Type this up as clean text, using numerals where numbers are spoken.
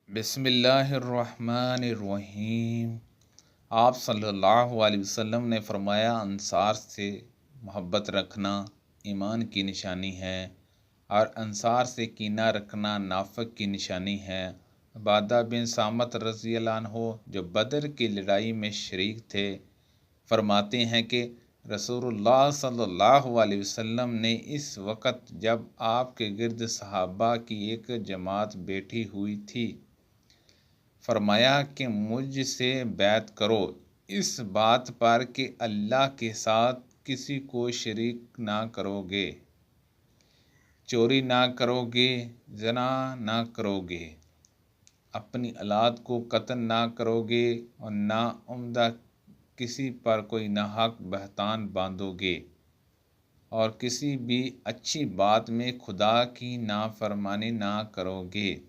बिस्मिल्लाहिर्रहमानिर्रहीम। आप सल्लल्लाहु अलैहि वसल्लम ने फ़रमाया, अंसार से मोहब्बत रखना ईमान की निशानी है और अंसार से कीना रखना नाफक की निशानी है। उबादा बिन सामत रज़ी अल्लाह अन्हु जो बदर की लड़ाई में शरीक थे, फरमाते हैं कि रसूलुल्लाह सल्लल्लाहु अलैहि वसल्लम ने इस वक़्त जब आपके गिर्द सहाबा की एक जमात बैठी हुई थी, फरमाया कि मुझसे बैत करो इस बात पर कि अल्लाह के साथ किसी को शरीक ना करोगे, चोरी ना करोगे, जना ना करोगे, अपनी औलाद को कत्ल ना करोगे और ना उम्दा किसी पर कोई नाहक बहतान बांधोगे और किसी भी अच्छी बात में खुदा की नाफरमानी ना करोगे।